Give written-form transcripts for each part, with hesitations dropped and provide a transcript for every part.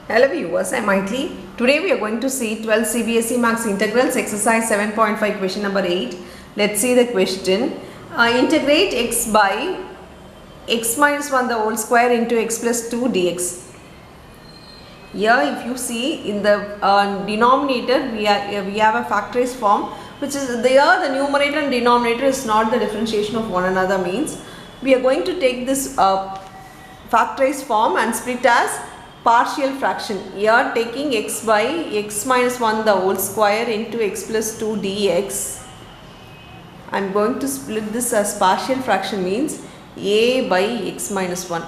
Hello viewers, I am Maithili. Today we are going to see 12 CBSE Maths Integrals exercise 7.5 question number 8. Let's see the question. Integrate x by x minus 1 the whole square into x plus 2 dx. Here if you see in the denominator we have a factorized form, which is there the numerator and denominator is not the differentiation of one another, means we are going to take this factorized form and split as partial fraction. Here taking x by x minus 1 the whole square into x plus 2 dx. I am going to split this as partial fraction, means a by x minus 1.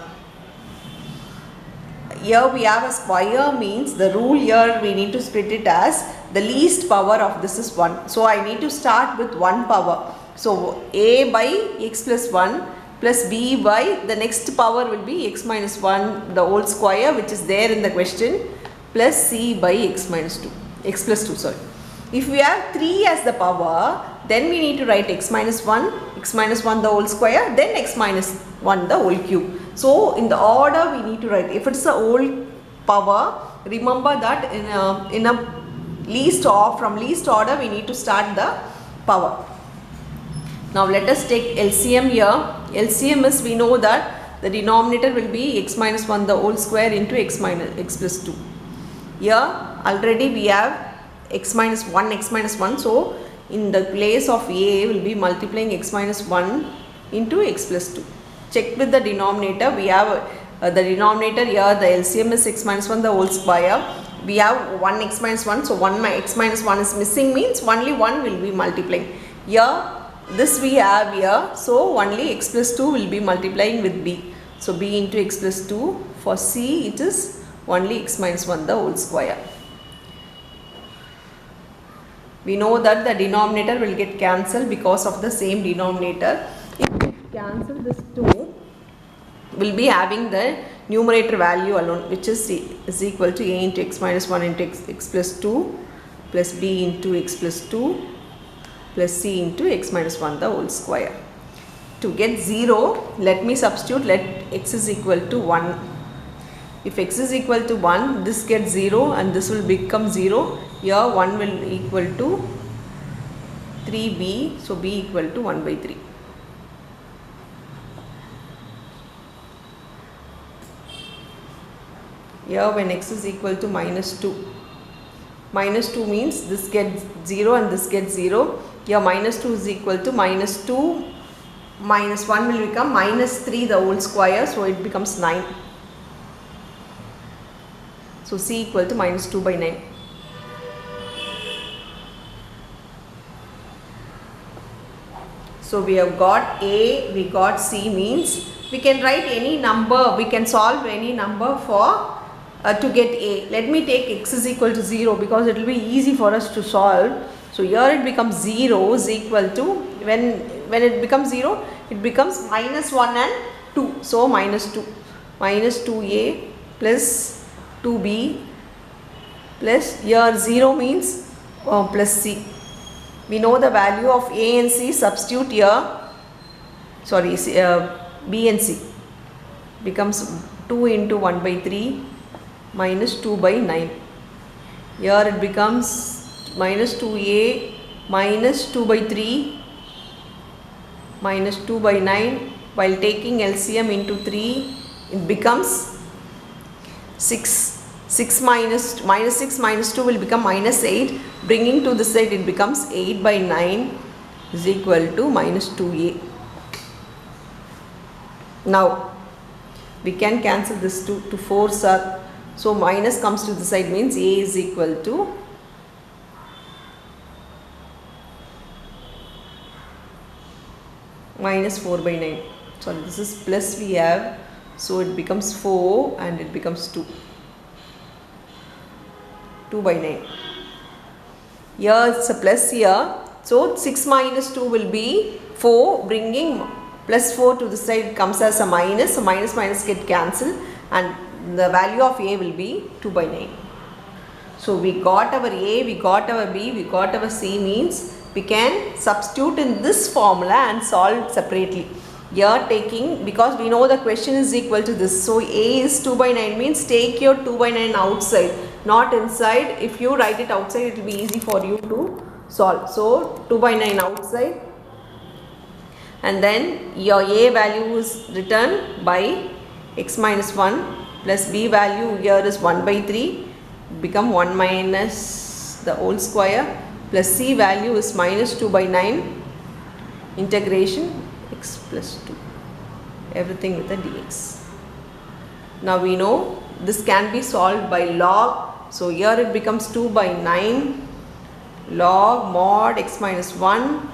Here we have a square, means the rule here we need to split it as the least power of this is 1. So I need to start with 1 power. So a by x plus 1 plus b by the next power will be x minus 1 the whole square, which is there in the question, plus c by x minus 2, x plus 2 sorry. If we have 3 as the power, then we need to write x minus 1 the whole square, then x minus 1 the whole cube. So in the order we need to write. If it's a whole power, remember that in a least or from least order we need to start the power. Now let us take LCM here. LCM is, we know that the denominator will be x minus 1 the whole square into x plus 2. Here already we have x minus 1. So in the place of a will be multiplying x minus 1 into x plus 2. Check with the denominator. We have the denominator here, the LCM is x minus 1 the whole square. We have 1 x minus 1. So 1 x minus 1 is missing, means only 1 will be multiplying. Here this we have here, so only x plus 2 will be multiplying with b. So b into x plus 2. For c it is only x minus 1 the whole square. We know that the denominator will get cancelled because of the same denominator. If we cancel this 2, will be having the numerator value alone, which is equal to a into x minus 1 into x plus 2 plus b into x plus 2 plus c into x minus 1 the whole square. To get 0, let me substitute, let x is equal to 1. If x is equal to 1, this gets 0 and this will become 0. Here 1 will equal to 3b, so b equal to 1 by 3. Here when x is equal to minus 2. Minus 2 means this gets 0 and this gets 0. Here minus 2 is equal to minus 2 minus 1 will become minus 3 the whole square, so it becomes 9. So c equal to minus 2 by 9. So we have got a, we got c, means we can write any number, we can solve any number for to get a. Let me take x is equal to 0 because it will be easy for us to solve. So here it becomes 0 is equal to, when it becomes 0, it becomes minus 1 and 2. So minus 2. Minus 2a plus 2b plus, here 0 means plus c. We know the value of a and c, substitute here, sorry, b and c becomes 2 into 1 by 3 minus 2 by 9. Here it becomes minus 2a minus 2 by 3 minus 2 by 9. While taking LCM into 3, it becomes 6. 6 minus 6 minus 2 will become minus 8. Bringing to this side, it becomes 8 by 9 is equal to minus 2a. Now we can cancel this 2 to 4 sir. So minus comes to the side, means a is equal to minus 4 by 9. Sorry, this is plus we have, so it becomes 4 and it becomes 2. 2 by 9. Here it's a plus here. So 6 minus 2 will be 4, bringing plus 4 to the side comes as a minus. So minus minus get cancelled and the value of a will be 2 by 9. So we got our a, we got our b, we got our c, means we can substitute in this formula and solve separately. Here taking, because we know the question is equal to this, so A is 2 by 9 means take your 2 by 9 outside, not inside. If you write it outside, it will be easy for you to solve. So 2 by 9 outside, and then your A value is written by x minus 1 plus B value here is 1 by 3, become 1 minus the whole square, plus C value is minus 2 by 9, integration x plus 2, everything with a dx. Now we know this can be solved by log, so here it becomes 2 by 9 log mod x minus 1.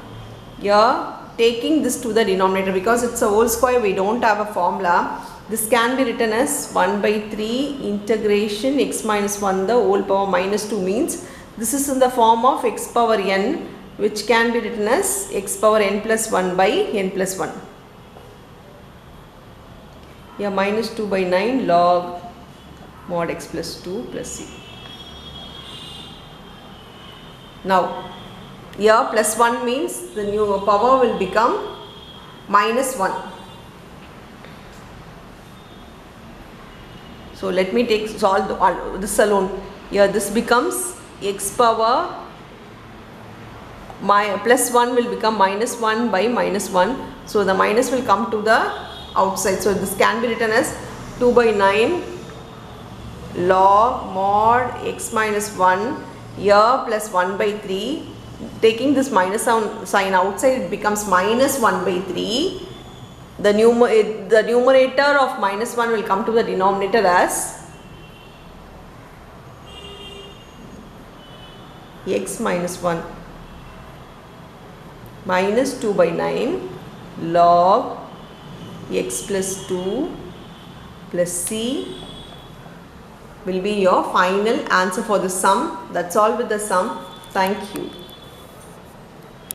Here taking this to the denominator, because it's a whole square, we don't have a formula. This can be written as 1 by 3 integration x minus 1 the whole power minus 2, means this is in the form of x power n, which can be written as x power n plus 1 by n plus 1. Here minus 2 by 9 log mod x plus 2 plus c. Now here plus 1 means the new power will become minus 1. So let me solve this alone. Here this becomes x power plus 1 will become minus 1 by minus 1. So the minus will come to the outside. So this can be written as 2 by 9 log mod x minus 1 here plus 1 by 3. Taking this minus sign outside, it becomes minus 1 by 3. The numerator of minus 1 will come to the denominator as x minus 1 minus 2 by 9 log x plus 2 plus c will be your final answer for the sum. That's all with the sum. Thank you.